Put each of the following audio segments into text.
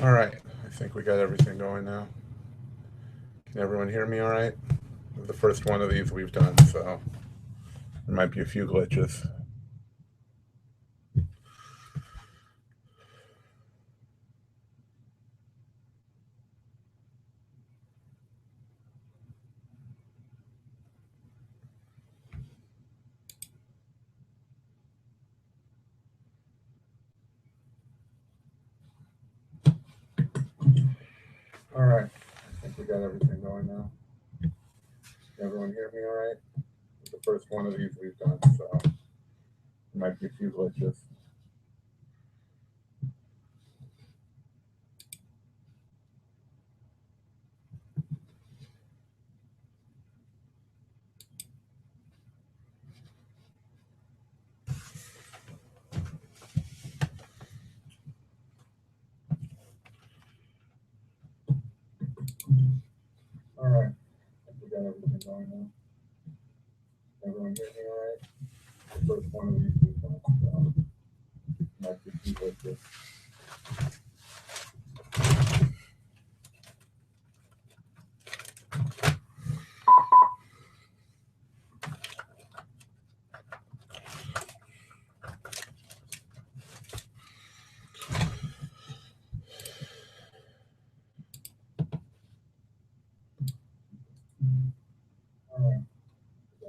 All right, I think we got everything going now. Can everyone hear me all right? The first one of these we've done, so there might be a few glitches. All right, I think we got everything going now. Can everyone hear me all right? The first one of these we've done, so there might be a few glitches. All right, I think we got everything going now. Can everyone hear me all right? The first one of these we've done, so there might be a few glitches. All right,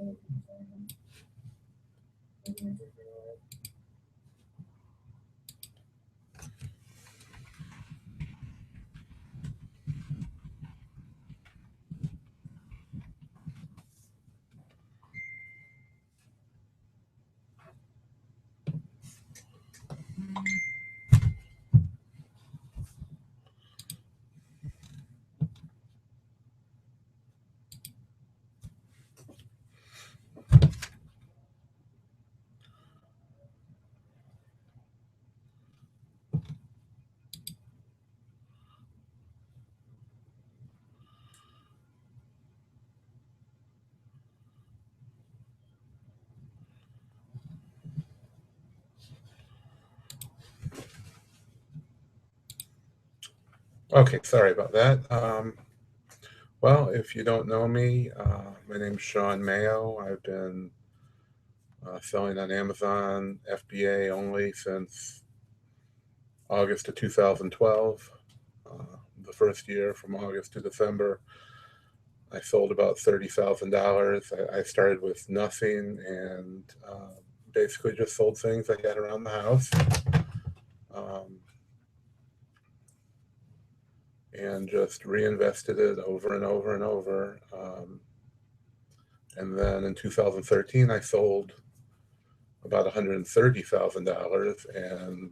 we got everything going now. Everyone hear me all right? Okay, sorry about that. Well, if you don't know me, my name's Shawn Mayo. I've been selling on Amazon FBA only since August of 2012. The first year from August to December, I sold about $30,000. I started with nothing and basically just sold things I had around the house. Um, and just reinvested it over and over and over. And then in 2013, I sold about $130,000, and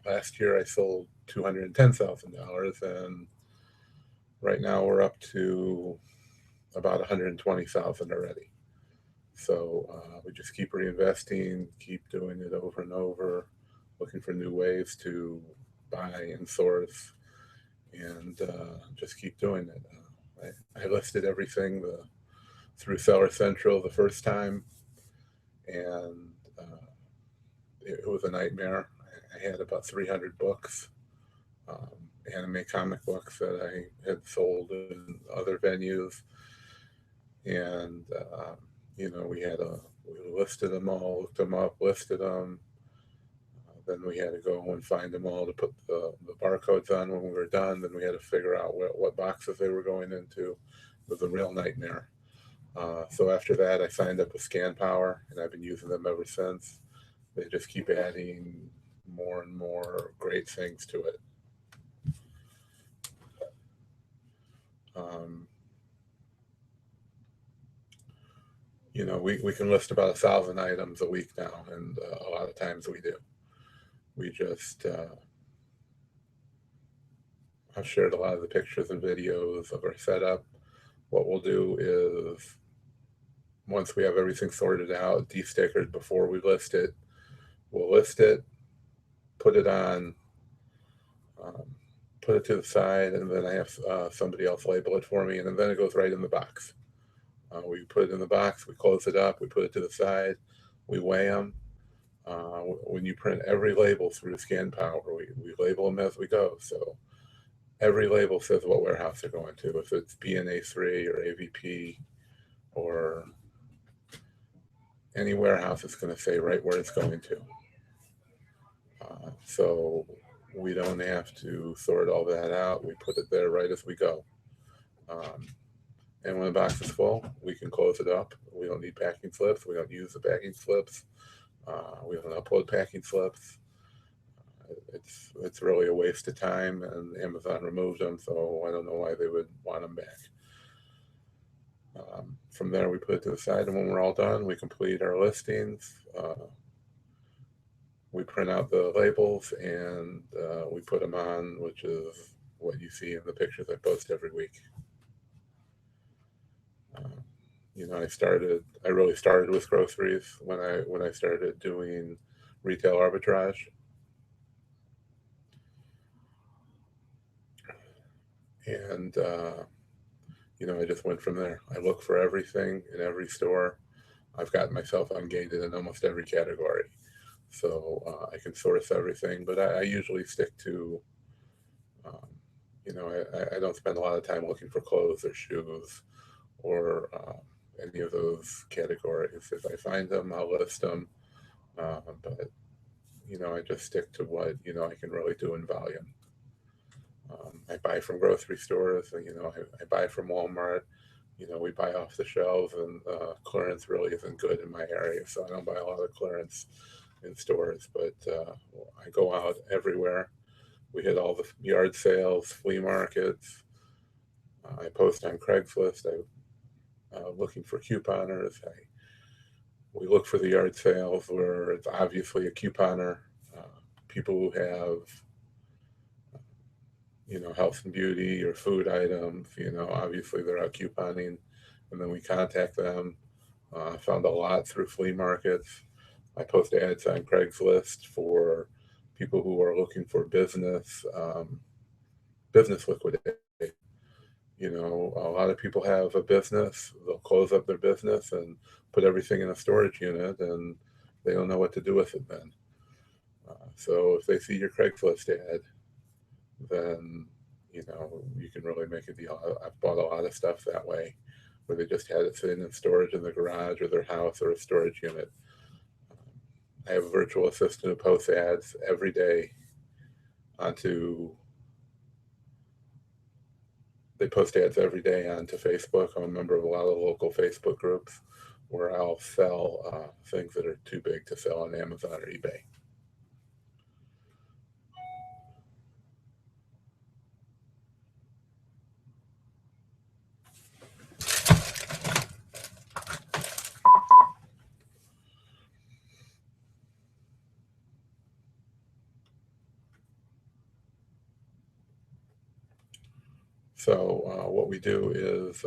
last year I sold $210,000, and right now we're up to about 120,000 already. So we just keep reinvesting, keep doing it over and over, looking for new ways to buy and source, and just keep doing it. I listed everything through Seller Central the first time, and it was a nightmare. I had about 300 books, anime comic books that I had sold in other venues, and we listed them all, looked them up, listed them. Then we had to go and find them all to put the barcodes on when we were done. Then we had to figure out what boxes they were going into. It was a real nightmare. So after that, I signed up with Scan Power, and I've been using them ever since. They just keep adding more and more great things to it. Um, we can list about 1,000 items a week now, and a lot of times we do. We just I've shared a lot of the pictures and videos of our setup. What we'll do is once we have everything sorted out, destickered before we list it, we'll list it, put it on, um, put it to the side, and then I have somebody else label it for me, and then it goes right in the box. We put it in the box, we close it up, we put it to the side, we weigh them. When you print every label through Scan Power, we label them as we go. So every label says what warehouse they're going to. If it's BNA3 or AVP or any warehouse, it's going to say right where it's going to. So we don't have to sort all that out. We put it there right as we go. And when the box is full, we can close it up. We don't need packing slips. We don't use the packing slips. We don't upload packing slips. It's really a waste of time, and Amazon removed them, so I don't know why they would want them back. From there, we put it to the side, and when we're all done, we complete our listings. We print out the labels, and we put them on, which is what you see in the pictures I post every week. You know, I really started with groceries when I started doing retail arbitrage. And, you know, I just went from there. I look for everything in every store. I've gotten myself ungated in almost every category. So I can source everything, but I usually stick to, you know, I don't spend a lot of time looking for clothes or shoes or any of those categories. If I find them, I'll list them. But, you know, I just stick to what, you know, I can really do in volume. I buy from grocery stores, and, you know, I buy from Walmart. You know, we buy off the shelves, and clearance really isn't good in my area, so I don't buy a lot of clearance in stores. But I go out everywhere. We hit all the yard sales, flea markets. I post on Craigslist. I'm looking for couponers. We look for the yard sales where it's obviously a couponer. People who have, you know, health and beauty or food items, you know, obviously they're out couponing, and then we contact them. I found a lot through flea markets. I post ads on Craigslist for people who are looking for business liquidation. You know, a lot of people have a business, they'll close up their business and put everything in a storage unit, and they don't know what to do with it then. So if they see your Craigslist ad, then, you know, you can really make a deal. I've bought a lot of stuff that way, where they just had it sitting in storage in the garage or their house or a storage unit. I have a virtual assistant who posts ads every day they post ads every day onto Facebook. I'm a member of a lot of local Facebook groups where I'll sell things that are too big to sell on Amazon or eBay. So what we do is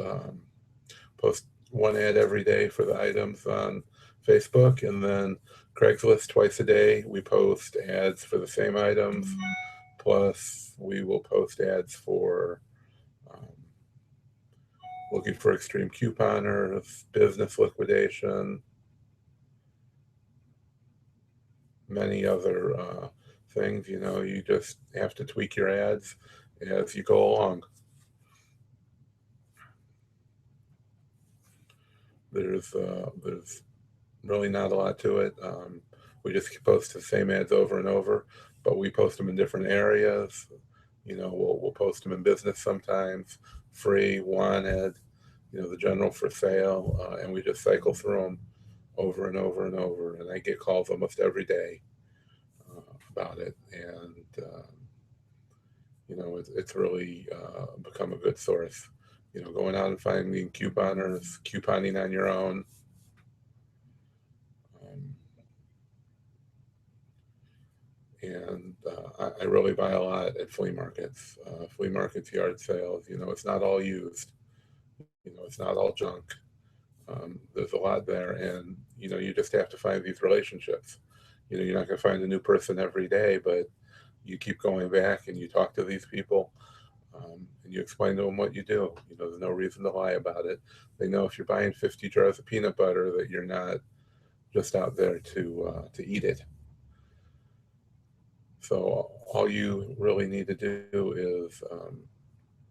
post one ad every day for the items on Facebook, and then Craigslist twice a day. We post ads for the same items, plus we will post ads for looking for extreme couponers, business liquidation, many other things. You know, you just have to tweak your ads as you go along. There's really not a lot to it. We just post the same ads over and over, but we post them in different areas. You know, we'll post them in business sometimes, free, wanted, you know, the general for sale, and we just cycle through them over and over and over. And I get calls almost every day about it, and you know, it's really become a good source. You know, going out and finding couponers, couponing on your own. And I really buy a lot at flea markets, yard sales. You know, it's not all used. You know, it's not all junk. There's a lot there, and you know, you just have to find these relationships. You know, you're not going to find a new person every day, but you keep going back and you talk to these people, and you explain to them what you do. You know, there's no reason to lie about it. They know if you're buying 50 jars of peanut butter that you're not just out there to eat it. So all you really need to do is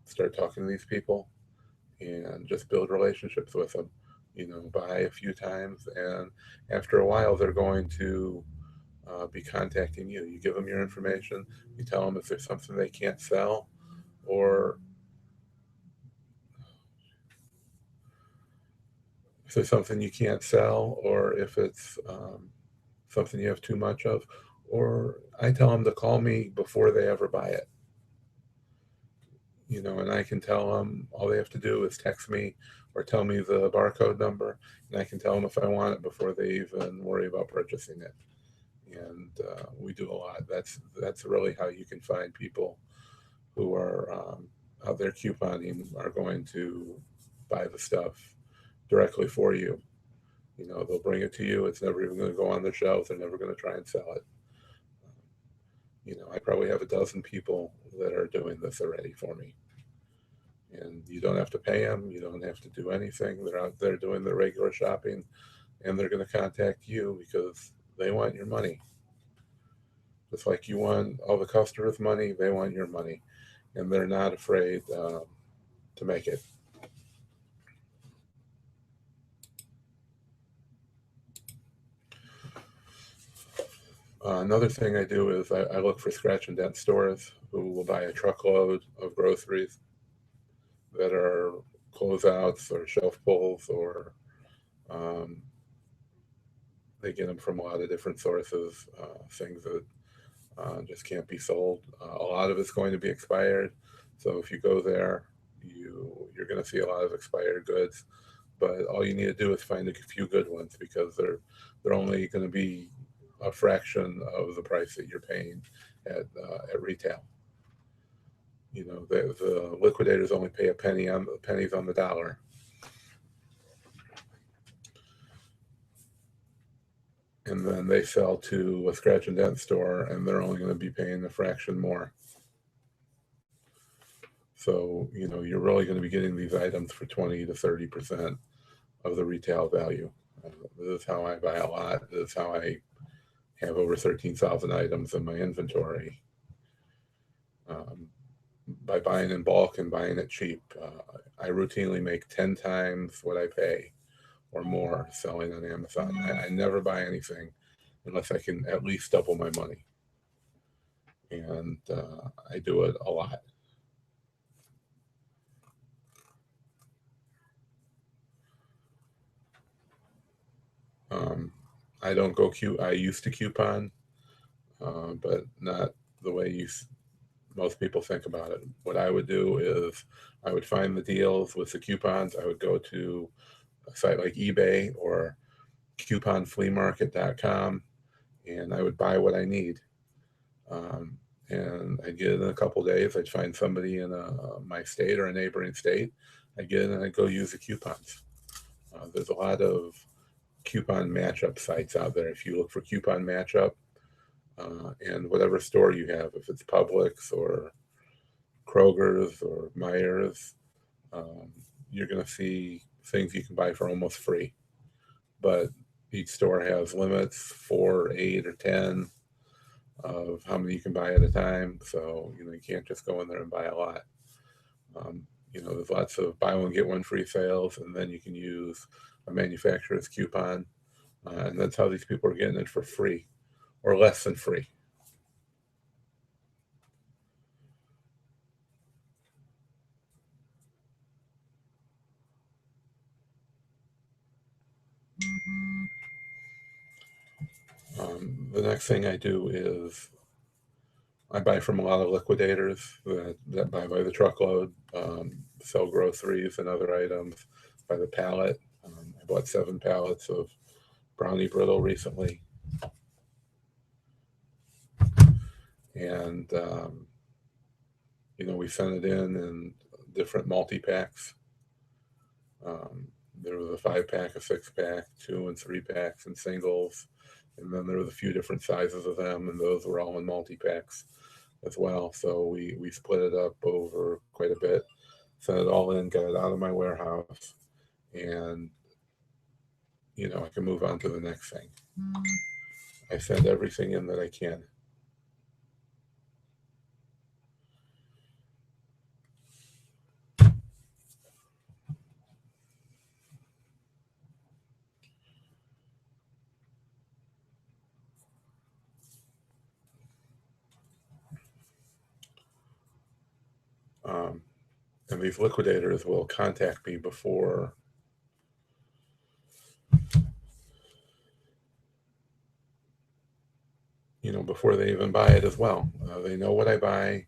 start talking to these people and just build relationships with them. Buy a few times, and after a while, they're going to be contacting you. You give them your information. You tell them if there's something they can't sell, or if there's something you can't sell, or if it's something you have too much of, or I tell them to call me before they ever buy it. And I can tell them all they have to do is text me or tell me the barcode number, and I can tell them if I want it before they even worry about purchasing it. And we do a lot. That's really how you can find people who are out there couponing are going to buy the stuff directly for you. They'll bring it to you. It's never even going to go on the shelf. They're never going to try and sell it. I probably have a dozen people that are doing this already for me. And you don't have to pay them. You don't have to do anything. They're out there doing their regular shopping, and they're going to contact you because they want your money. Just like you want all the customers' money, they want your money, and they're not afraid to make it. Another thing I do is I look for scratch and dent stores who will buy a truckload of groceries that are closeouts or shelf pulls, or um, they get them from a lot of different sources, things that just can't be sold. A lot of it's going to be expired. So if you go there, you're going to see a lot of expired goods. But all you need to do is find a few good ones, because they're only going to be a fraction of the price that you're paying at retail. The liquidators only pay pennies on the dollar. And then they sell to a scratch and dent store, and they're only going to be paying a fraction more. So, you're really going to be getting these items for 20 to 30% of the retail value. This is how I buy a lot. This is how I have over 13,000 items in my inventory. By buying in bulk and buying it cheap, I routinely make 10 times what I pay or more selling on Amazon. I never buy anything unless I can at least double my money. And I do it a lot. Um, I don't go I used to coupon, but not the way most people think about it. What I would do is I would find the deals with the coupons. I would go to a site like eBay or couponfleamarket.com, and I would buy what I need. And I'd get it in a couple days. I'd find somebody in my state or a neighboring state. I'd get it and I'd go use the coupons. There's a lot of coupon matchup sites out there. If you look for coupon matchup, and whatever store you have, if it's Publix or Kroger's or Myers, you're going to see things you can buy for almost free. But each store has limits, 4, 8, or 10 of how many you can buy at a time. So, you can't just go in there and buy a lot. There's lots of buy one, get one free sales, and then you can use a manufacturer's coupon. And that's how these people are getting it for free or less than free. The next thing I do is I buy from a lot of liquidators that buy by the truckload, sell groceries and other items by the pallet. I bought 7 pallets of brownie brittle recently. And, we sent it in different multi-packs. There was a 5-pack, a 6-pack, 2 and 3 packs, and singles. And then there was a few different sizes of them, and those were all in multi-packs as well. So we split it up over quite a bit, sent it all in, got it out of my warehouse, and I can move on to the next thing. I send everything in that I can. Um, and these liquidators will contact me before before they even buy it as well. They know what I buy.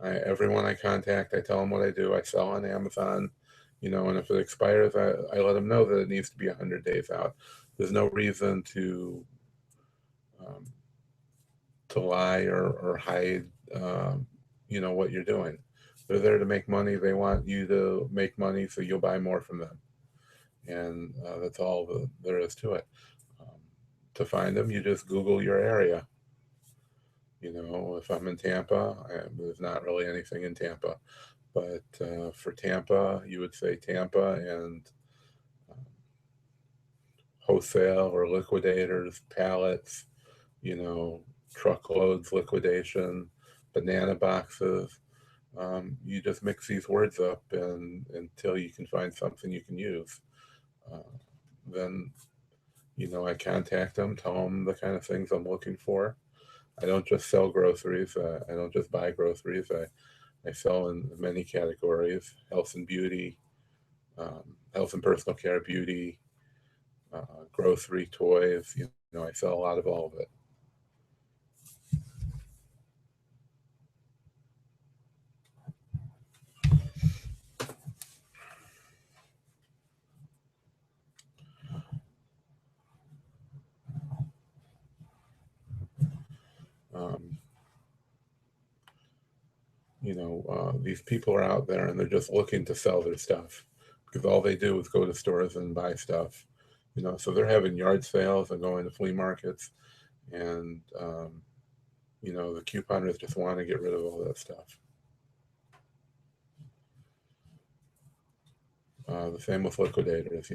Everyone I contact, I tell them what I do. I sell on Amazon, and if it expires, I let them know that it needs to be 100 days out. There's no reason um, to lie or hide, what you're doing. They're there to make money. They want you to make money, so you'll buy more from them, and that's all there is to it. Um, to find them, you just Google your area. If I'm in Tampa, there's not really anything in Tampa. But for Tampa, you would say Tampa and um, wholesale or liquidators, pallets, you know, truckloads, liquidation, banana boxes. You just mix these words up and until you can find something you can use. Uh, then, I contact them, tell them the kind of things I'm looking for. I don't just sell groceries. I don't just buy groceries. I sell in many categories: health and beauty, health and personal care, beauty, grocery, toys. I sell a lot of all of it. Um, these people are out there and they're just looking to sell their stuff because all they do is go to stores and buy stuff. So they're having yard sales and going to flea markets, and the couponers just want to get rid of all that stuff. The same with liquidators.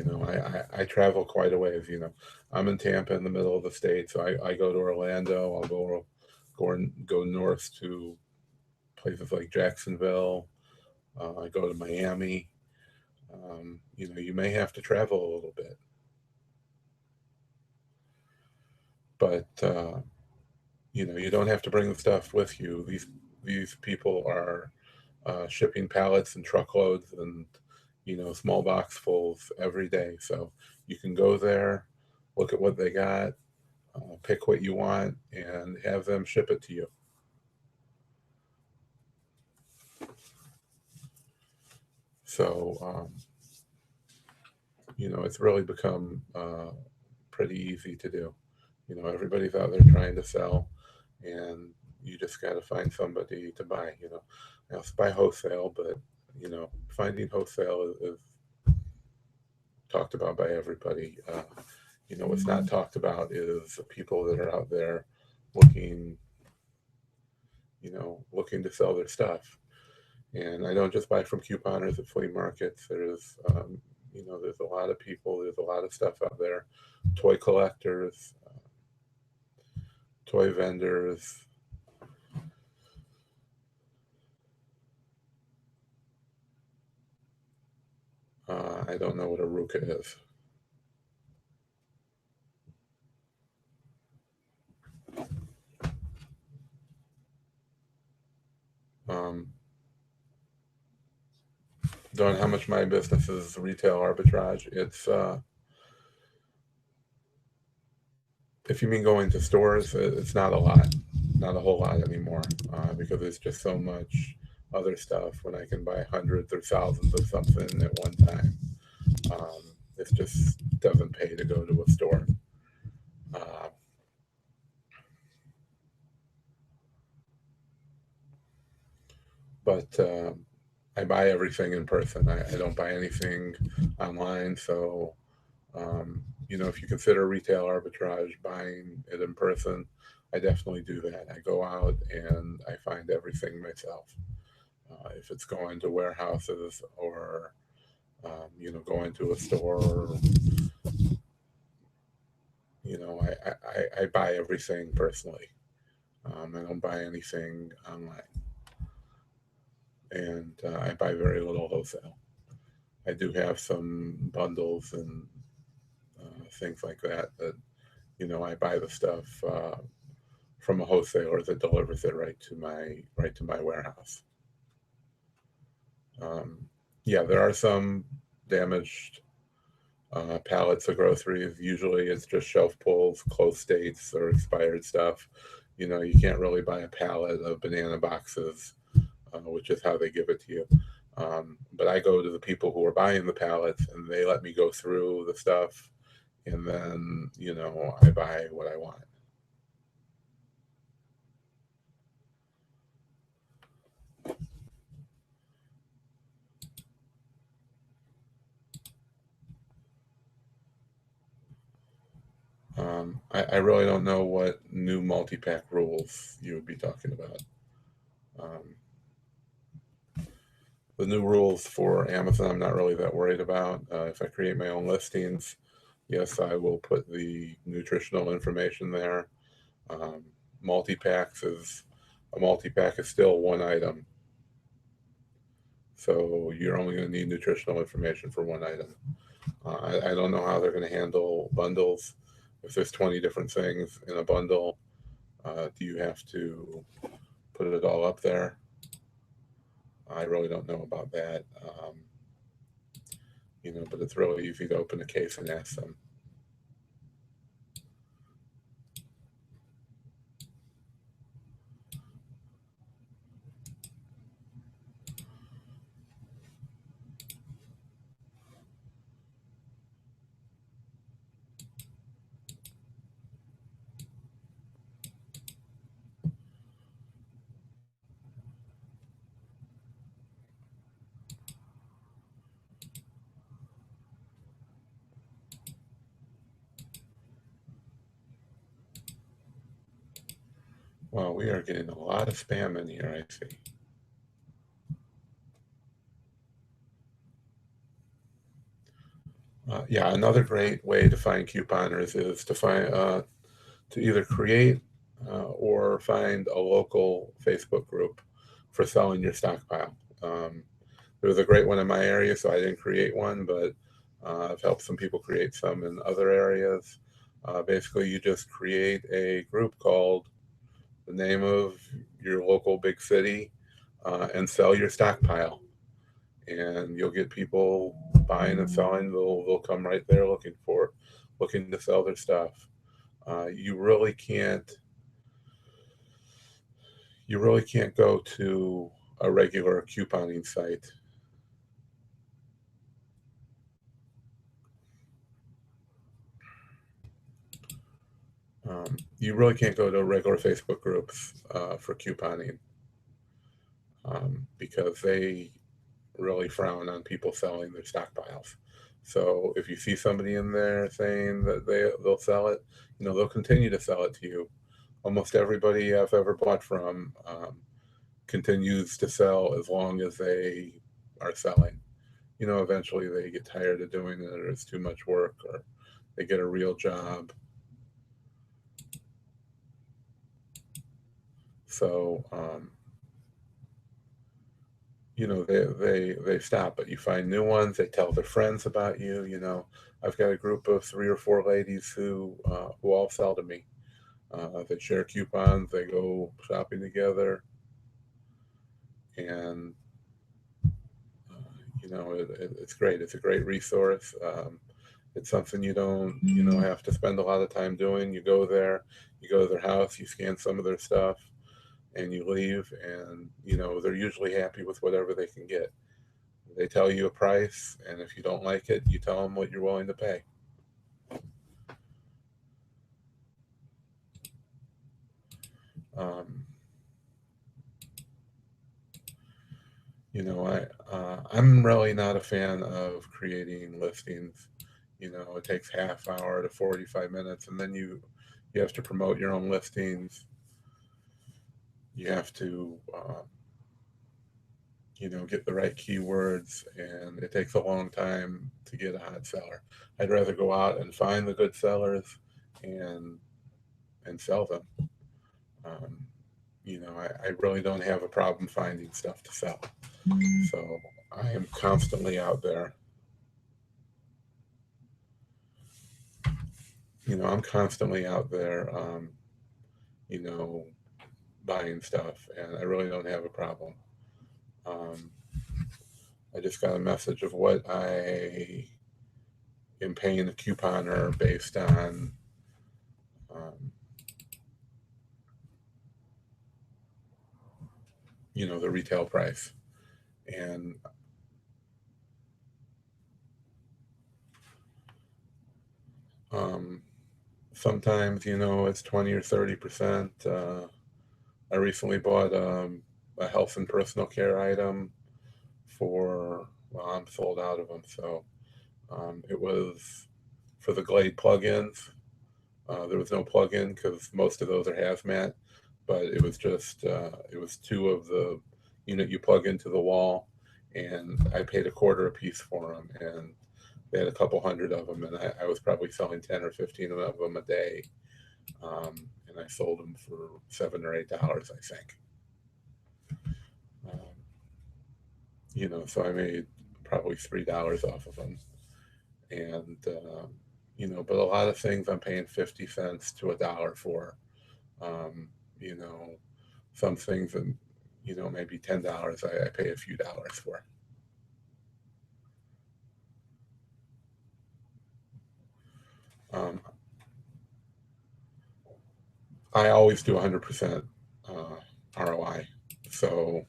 I travel quite a ways. I'm in Tampa in the middle of the state, so I go to Orlando. I'll go north to places like Jacksonville. I go to Miami. You may have to travel a little bit, but you don't have to bring the stuff with you. These people are shipping pallets and truckloads and small boxfuls every day. So you can go there, look at what they got, pick what you want, and have them ship it to you. So it's really become pretty easy to do. Everybody's out there trying to sell, and you just got to find somebody to buy. I also buy wholesale, but finding wholesale is talked about by everybody. What's not talked about is the people that are out there looking, looking to sell their stuff. And I don't just buy from couponers at flea markets. There's a lot of people. There's a lot of stuff out there. Toy collectors, toy vendors. I don't know what a ruka is. Um, don't know how much my business is retail arbitrage. If you mean going to stores, it's not a lot, not a whole lot anymore, because there's just so much other stuff when I can buy hundreds or thousands of something at one time. It just doesn't pay to go to a store. Uh, but I buy everything in person. I don't buy anything online. So, if you consider retail arbitrage, buying it in person, I definitely do that. I go out and I find everything myself. If it's going to warehouses or, going to a store, I buy everything personally. I don't buy anything online. And I buy very little wholesale. I do have some bundles and things like that. I buy the stuff from a wholesaler that delivers it right to my warehouse. Yeah, there are some damaged pallets of groceries. Usually it's just shelf pulls, closed states, or expired stuff. You can't really buy a pallet of banana boxes, which is how they give it to you. But I go to the people who are buying the pallets and they let me go through the stuff, and then, I buy what I want. I really don't know what new multi-pack rules you would be talking about. Um, the new rules for Amazon, I'm not really that worried about. If I create my own listings, yes, I will put the nutritional information there. Um, multi-packs is a multi-pack is still one item, so you're only going to need nutritional information for one item. I don't know how they're going to handle bundles. If there's 20 different things in a bundle, do you have to put it all up there? I really don't know about that. But it's really easy to open a case and ask them. Well, we are getting a lot of spam in here, I see. Yeah, another great way to find couponers is to either create or find a local Facebook group for selling your stockpile. There was a great one in my area, so I didn't create one, but I've helped some people create some in other areas. Basically, you just create a group called the name of your local big city and sell your stockpile. And you'll get people buying and selling. They'll come right there looking to sell their stuff. You really can't go to a regular couponing site. You really can't go to regular Facebook groups for couponing because they really frown on people selling their stockpiles. So if you see somebody in there saying that they'll sell it, they'll continue to sell it to you. Almost everybody I've ever bought from continues to sell as long as they are selling. Eventually they get tired of doing it, or it's too much work, or they get a real job. So they stop, but you find new ones. They tell their friends about you. I've got a group of 3 or 4 ladies who all sell to me. They share coupons. They go shopping together, and it's great. It's a great resource. It's something you don't have to spend a lot of time doing. You go to their house, you scan some of their stuff, and you leave, and they're usually happy with whatever they can get. They tell you a price, and if you don't like it, you tell them what you're willing to pay. Um, I'm really not a fan of creating listings. It takes half hour to 45 minutes, and then you have to promote your own listings. You have to get the right keywords, and it takes a long time to get a hot seller. I'd rather go out and find the good sellers and sell them. Um, I really don't have a problem finding stuff to sell. So I am constantly out there. I'm constantly out there, you know, buying stuff, and I really don't have a problem. Um, I just got a message of what I am paying the couponer based on um, the retail price. And um, sometimes, it's 20 or 30%. I recently bought a health and personal care item well, I'm sold out of them. So it was for the Glade plugins. There was no plug-in because most of those are hazmat, but it was just it was two of the unit you plug into the wall, and I paid a quarter a piece for them, and they had a couple hundred of them, and I was probably selling 10 or 15 of them a day, and I sold them for $7 or $8, I think. Um, so I made probably $3 off of them, and but a lot of things I'm paying 50 cents to $1 for. Um, you know, some things and maybe $10 I pay a few dollars for. Um, I always do 100% ROI, so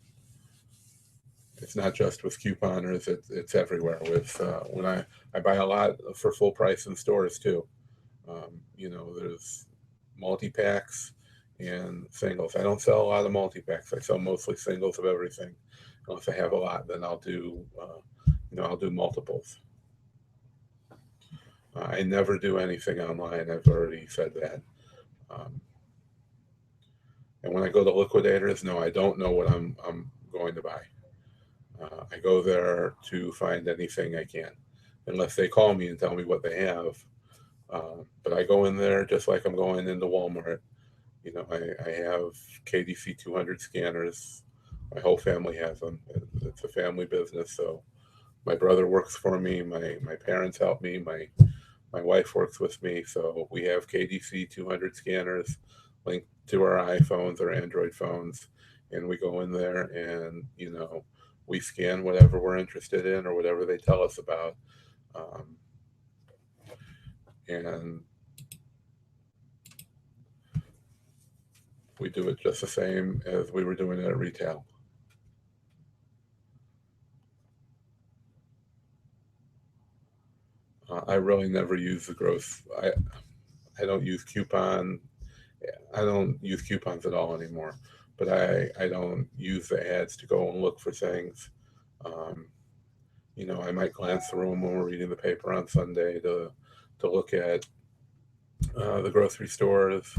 it's not just with couponers; it's everywhere. With when I buy a lot for full price in stores too. There's multi packs and singles. I don't sell a lot of multi packs. I sell mostly singles of everything. Unless I have a lot, then I'll do multiples. I never do anything online. I've already said that. Um, and when I go to liquidators, no, I don't know what I'm going to buy. I go there to find anything I can, unless they call me and tell me what they have. But I go in there just like I'm going into Walmart. I have KDC 200 scanners. My whole family has them. It's a family business, so my brother works for me. My parents help me. My wife works with me, so we have KDC 200 scanners linked to our iPhones or Android phones, and we go in there and we scan whatever we're interested in or whatever they tell us about, um, and we do it just the same as we were doing it at retail. I really never use the gross. I don't use coupon. I don't use coupons at all anymore. But I don't use the ads to go and look for things. Um, I might glance through them when we're reading the paper on Sunday to look at the grocery stores.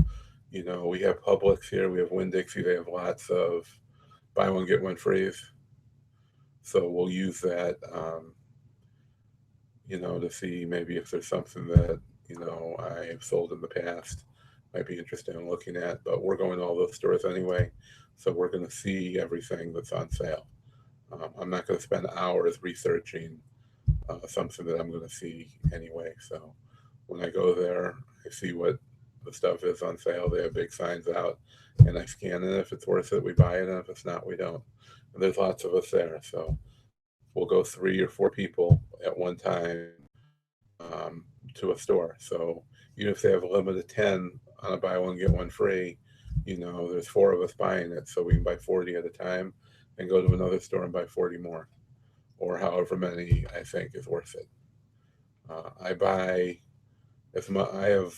We have Publix here. We have Winn-Dixie. They have lots of buy one get one frees. So we'll use that. To see maybe if there's something that, I've sold in the past, might be interested in looking at. But we're going to all those stores anyway, so we're going to see everything that's on sale. I'm not going to spend hours researching something that I'm going to see anyway. So when I go there, I see what the stuff is on sale. They have big signs out, and I scan it. If it's worth it, we buy it, and if it's not, we don't. And there's lots of us there, so we'll go 3 or 4 people at one time to a store. So even if they have a limit of 10 on a buy one get one free, there's 4 of us buying it, so we can buy 40 at a time and go to another store and buy 40 more, or however many I think is worth it. I buy as much. I have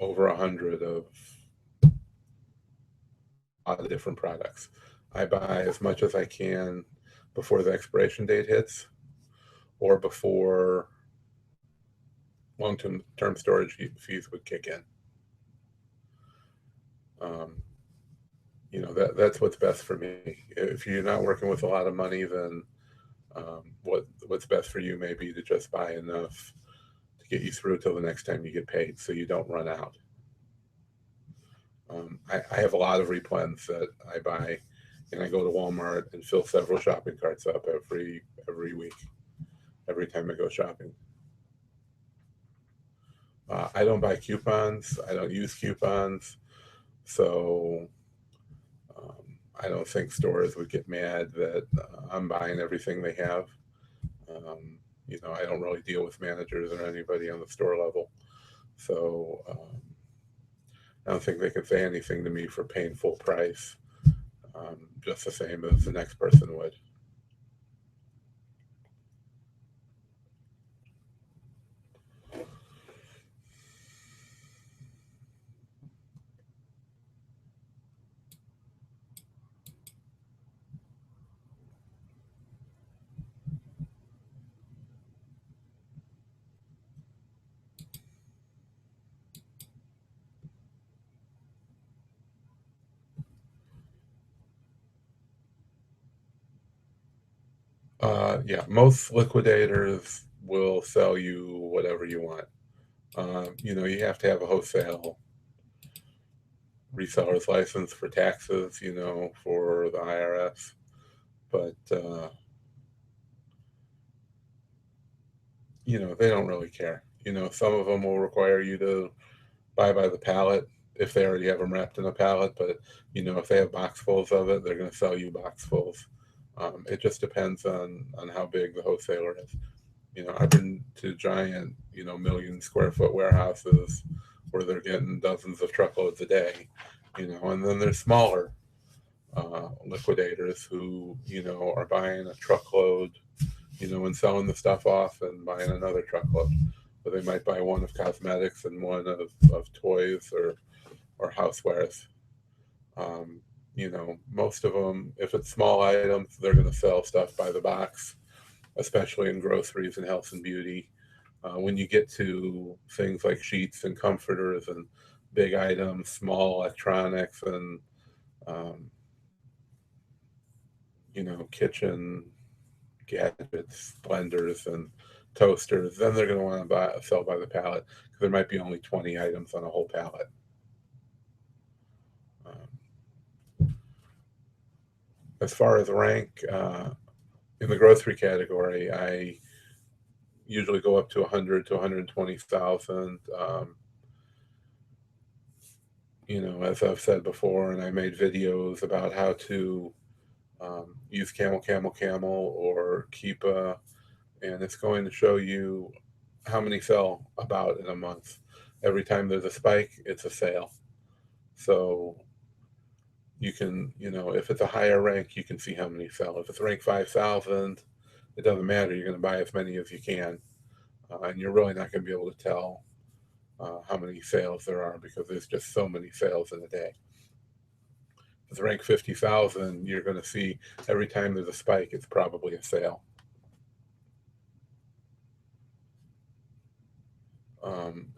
over 100 of a lot of different products. I buy as much as I can before the expiration date hits, or before long-term storage fees would kick in. Um, that's what's best for me. If you're not working with a lot of money, then what's best for you may be to just buy enough to get you through till the next time you get paid, so you don't run out. I have a lot of replens that I buy, and I go to Walmart and fill several shopping carts up every week, every time I go shopping. I don't buy coupons. I don't use coupons, so I don't think stores would get mad that I'm buying everything they have. I don't really deal with managers or anybody on the store level, so I don't think they could say anything to me for paying full price, just the same as the next person would. Yeah, most liquidators will sell you whatever you want. You have to have a wholesale reseller's license for taxes, for the IRS. But, they don't really care. Some of them will require you to buy by the pallet if they already have them wrapped in a pallet. But, if they have boxfuls of it, they're going to sell you boxfuls. It just depends on how big the wholesaler is. I've been to giant, million square foot warehouses where they're getting dozens of truckloads a day, and then there's smaller liquidators who, are buying a truckload, and selling the stuff off and buying another truckload. But they might buy one of cosmetics and one of toys or housewares. Um, Most of them, if it's small items, they're going to sell stuff by the box, especially in groceries and health and beauty. When you get to things like sheets and comforters and big items, small electronics and um, kitchen gadgets, blenders and toasters, then they're going to want to sell by the pallet because there might be only 20 items on a whole pallet. As far as rank, in the grocery category, I usually go up to 100 to 120,000. As I've said before, and I made videos about how to use camel, or Keepa, and it's going to show you how many sell about in a month. Every time there's a spike, it's a sale. So you can, if it's a higher rank, you can see how many sell. If it's rank 5,000, it doesn't matter. You're going to buy as many as you can. And you're really not going to be able to tell how many sales there are because there's just so many sales in a day. If it's rank 50,000, you're going to see every time there's a spike, it's probably a sale.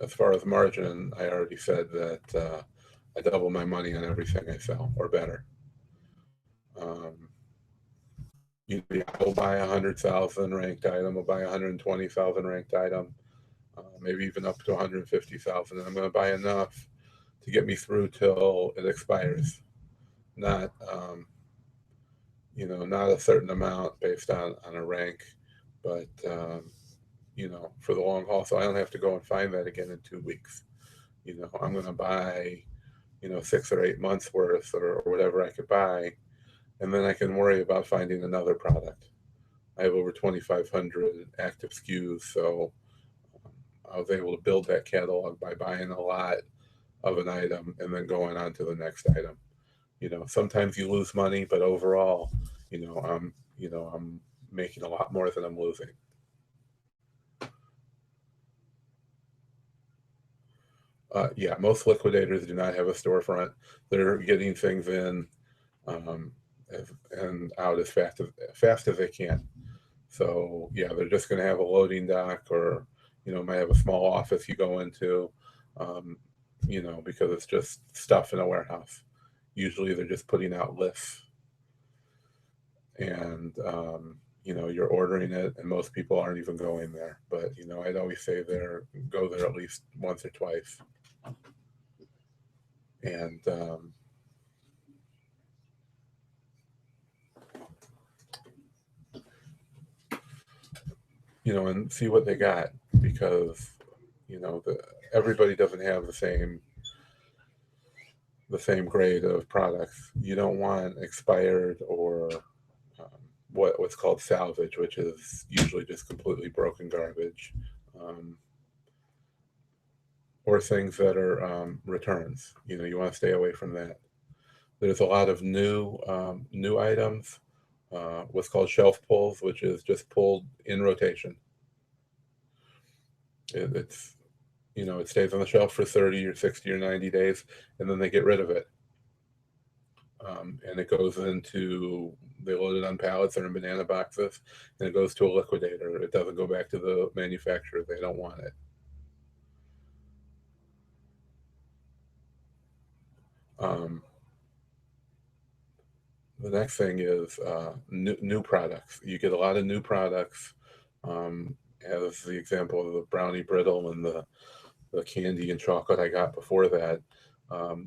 As far as margin, I already said that I double my money on everything I sell or better. Um, I'll buy 100,000 ranked item, I'll buy 120,000 ranked item, maybe even up to 150,000, and I'm going to buy enough to get me through till it expires. Not, not a certain amount based on a rank, but for the long haul, so I don't have to go and find that again in 2 weeks. I'm going to buy, 6 or 8 months worth or whatever I could buy, and then I can worry about finding another product. I have over 2,500 active SKUs, so I was able to build that catalog by buying a lot of an item and then going on to the next item. Sometimes you lose money, but overall, I'm making a lot more than I'm losing. Yeah, most liquidators do not have a storefront. They're getting things in um, and out as fast as they can. So yeah, they're just going to have a loading dock, or might have a small office you go into, um, because it's just stuff in a warehouse. Usually they're just putting out lists, and you're ordering it, and most people aren't even going there. But I'd always say go there at least once or twice, and and see what they got, because everybody doesn't have the same grade of products. You don't want expired or what's called salvage, which is usually just completely broken garbage, um, or things that are returns. You want to stay away from that. There's a lot of new items, what's called shelf pulls, which is just pulled in rotation. It's it stays on the shelf for 30 or 60 or 90 days, and then they get rid of it. And it goes into, they load it on pallets or in banana boxes, and it goes to a liquidator. It doesn't go back to the manufacturer. They don't want it. Um, the next thing is new products. You get a lot of new products, as the example of the brownie brittle and the candy and chocolate I got before that.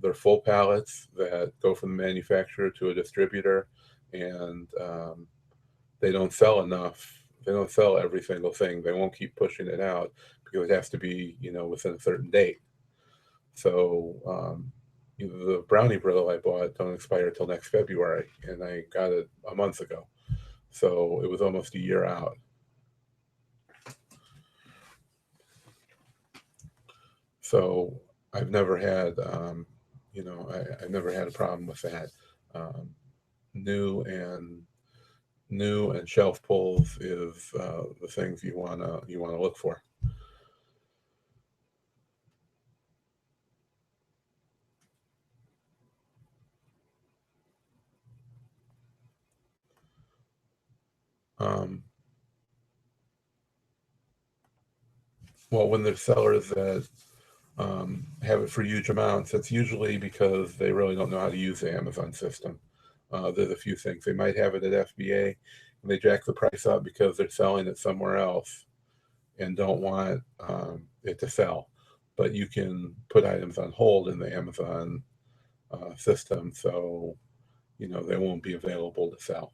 They're full pallets that go from the manufacturer to a distributor, and they don't sell enough. They don't sell every single thing. They won't keep pushing it out because it has to be, within a certain date. So the brownie brittle I bought don't expire till next February, and I got it a month ago. So it was almost a year out. So I've never had, I've never had a problem with that. Um, new and new and shelf pulls is the things you wanna look for. Um, well, when there's sellers that have it for huge amounts, that's usually because they really don't know how to use the Amazon system. There's a few things. They might have it at FBA, and they jack the price up because they're selling it somewhere else and don't want it to sell. But you can put items on hold in the Amazon system, so they won't be available to sell.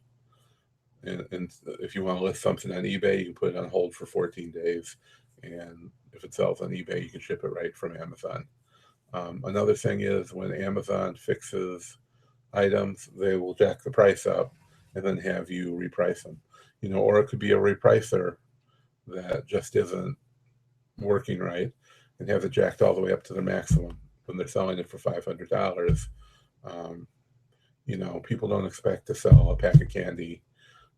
And if you want to list something on eBay, you can put it on hold for 14 days, and if it sells on eBay, you can ship it right from Amazon. Another thing is when Amazon fixes items, they will jack the price up and then have you reprice them. Or it could be a repricer that just isn't working right and have it jacked all the way up to the maximum when they're selling it for $500. Um, people don't expect to sell a pack of candy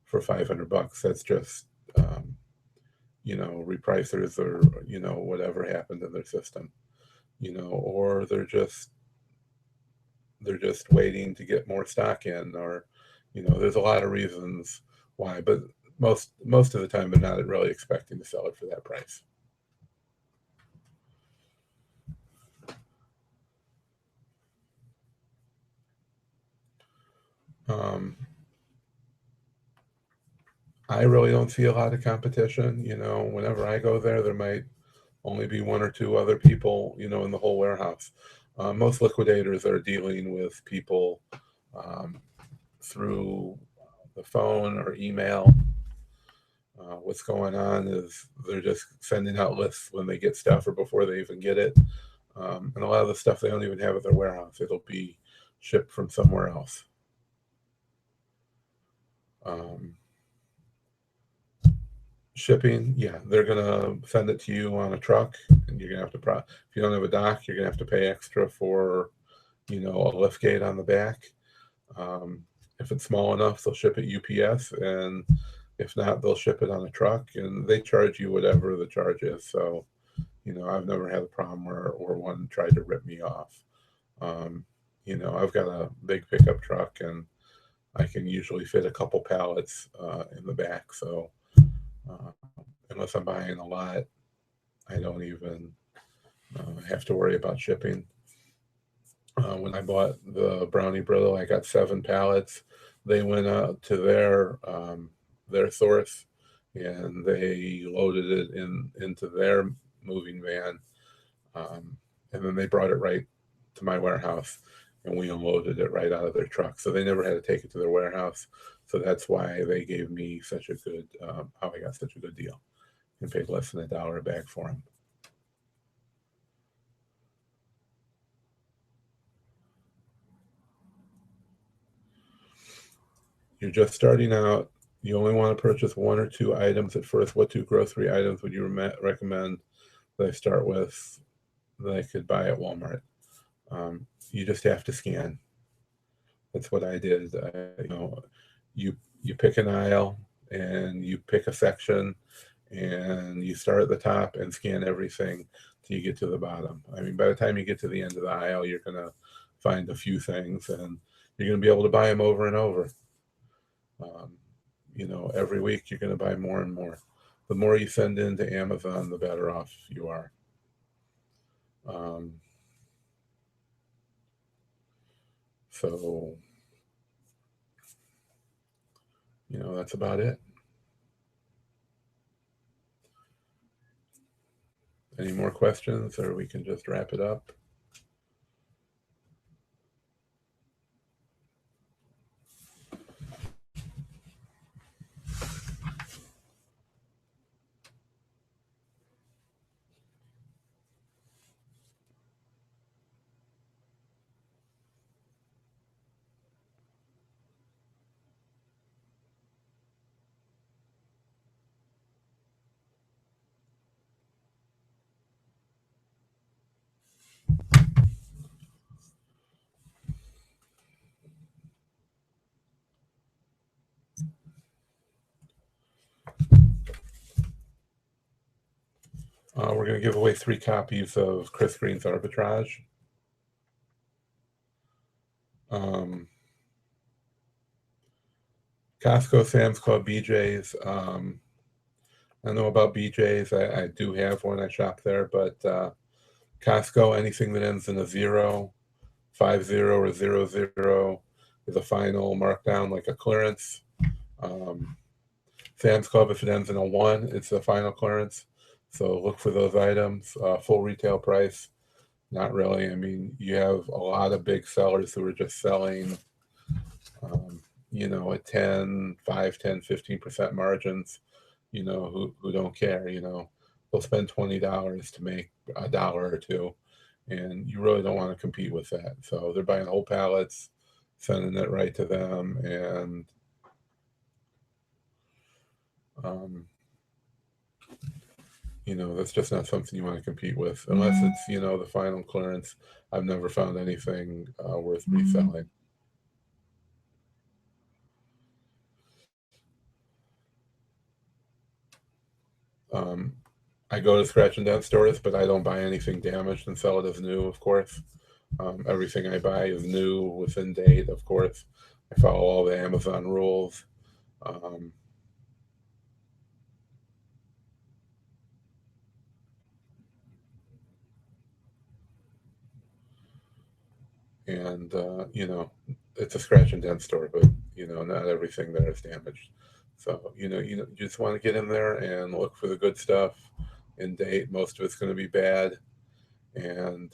for $500. That's just repricers or whatever happened in their system. Or they're just waiting to get more stock in, or there's a lot of reasons why, but most of the time they're not really expecting to sell it for that price. um, I really don't see a lot of competition. Whenever I go there, there might only be one or two other people in the whole warehouse. Most liquidators are dealing with people um, through the phone or email. What's going on is they're just sending out lists when they get stuff or before they even get it. And a lot of the stuff they don't even have at their warehouse. It'll be shipped from somewhere else. Um, Shipping, yeah, they're gonna send it to you on a truck, and you're gonna have to if you don't have a dock, you're gonna have to pay extra for a lift gate on the back. Um, if it's small enough, they'll ship it UPS, and if not, they'll ship it on a truck, and they charge you whatever the charge is. So, I've never had a problem where one tried to rip me off. Um, I've got a big pickup truck, and I can usually fit a couple pallets in the back. So, uh, unless I'm buying a lot, I don't even have to worry about shipping. When I bought the brownie brittle, I got 7 pallets. They went out to their source, and they loaded it into their moving van, and then they brought it right to my warehouse, and we unloaded it right out of their truck. So they never had to take it to their warehouse. So that's why they gave me such a good, how I got such a good deal, and paid less than $1 a bag for them. You're just starting out, You only want to purchase one or two items at first. What two grocery items would you recommend that I start with that I could buy at Walmart? You just have to scan. That's what I did. You pick an aisle and you pick a section and you start at the top and scan everything till you get to the bottom. I mean, by the time you get to the end of the aisle, you're going to find a few things and you're going to be able to buy them over and over. Every week you're going to buy more and more. The more you send into Amazon, the better off you are. So, that's about it. Any more questions, or we can just wrap it up? We're going to give away 3 copies of Chris Green's Arbitrage. Costco, Sam's Club, BJ's. I know about BJ's. I do have one. I shop there, but Costco, anything that ends in a 0, 50, or 00 is a final markdown, like a clearance. Sam's Club, if it ends in a 1, it's a final clearance. So look for those items. Full retail price, not really. I mean, you have a lot of big sellers who are just selling, at 10, 5, 10, 15% margins, who don't care, they'll spend $20 to make $1 or $2, and you really don't want to compete with that. So they're buying whole pallets, sending it right to them, and that's just not something you want to compete with unless it's, the final clearance. I've never found anything worth reselling. I go to scratch and dent stores, but I don't buy anything damaged and sell it as new, of course. Everything I buy is new, within date, of course. I follow all the Amazon rules. And it's a scratch and dent store, but not everything there is damaged. So you just want to get in there and look for the good stuff in date. Most of it's going to be bad, and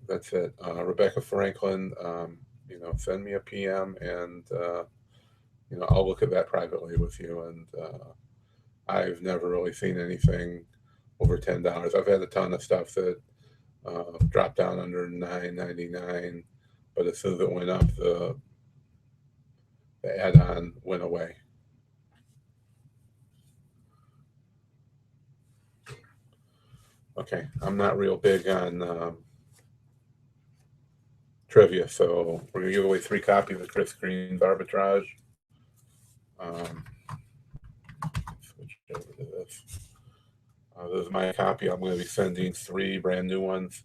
that's it. Rebecca Franklin, send me a PM, and I'll look at that privately with you. And I've never really seen anything over $10. I've had a ton of stuff that dropped down under $9.99, but as soon as it went up, the add-on went away. Okay, I'm not real big on trivia, so we're gonna give away 3 copies of Chris Green's Arbitrage. Switch over to this. This is my copy. I'm going to be sending 3 brand new ones.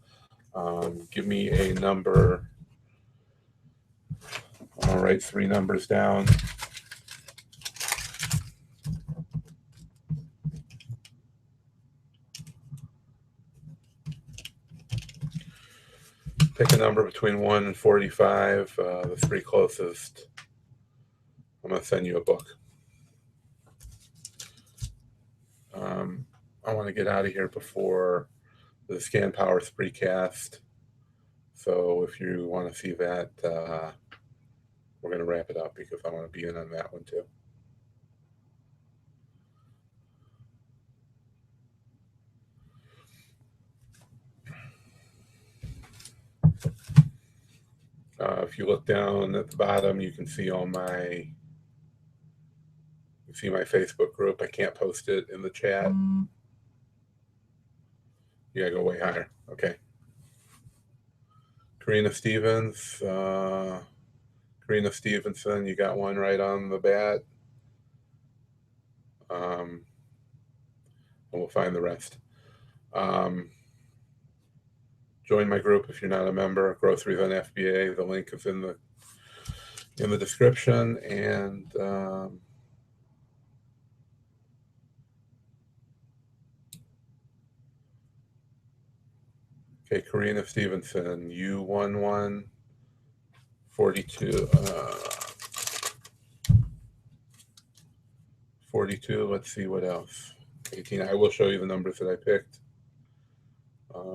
Give me a number. I'm going to write 3 numbers down. Pick a number between 1 and 45, the 3 closest. I'm going to send you a book. I want to get out of here before the Scan Power Spreecast. So if you want to see that, we're going to wrap it up because I want to be in on that one too. If you look down at the bottom, you can see all my Facebook group. I can't post it in the chat. You gotta go way higher. Okay. Karina Stevens, Karina Stevenson, you got one right on the bat. And we'll find the rest. Join my group if you're not a member. Groceries on FBA. The link is in the description. And okay, Karina Stevenson, U11 42. 42. Let's see what else. 18. I will show you the numbers that I picked.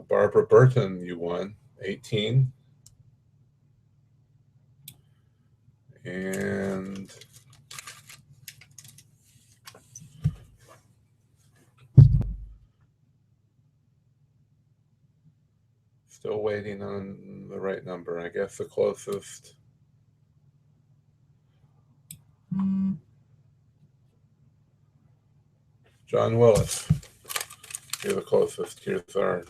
Barbara Burton, you won 18. And still waiting on the right number. I guess the closest. John Willis. You're the closest. Here's our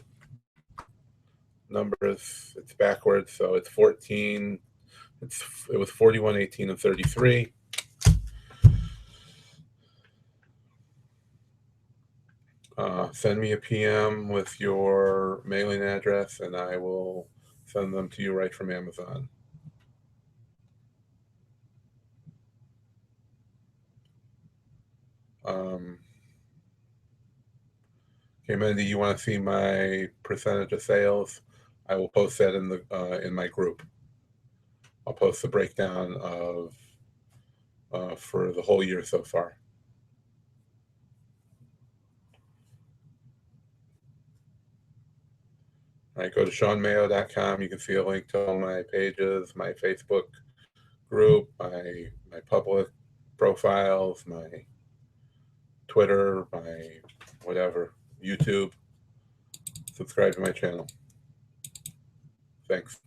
numbers. It's backwards, so it's 14. It was 41, 18, and 33. Send me a PM with your mailing address, and I will send them to you right from Amazon. Okay, Mindy, you want to see my percentage of sales? I will post that in my group. I'll post the breakdown of for the whole year so far. All right, go to ShawnMayo.com. You can see a link to all my pages, my Facebook group, my public profiles, my Twitter, my whatever, YouTube. Subscribe to my channel. Thanks.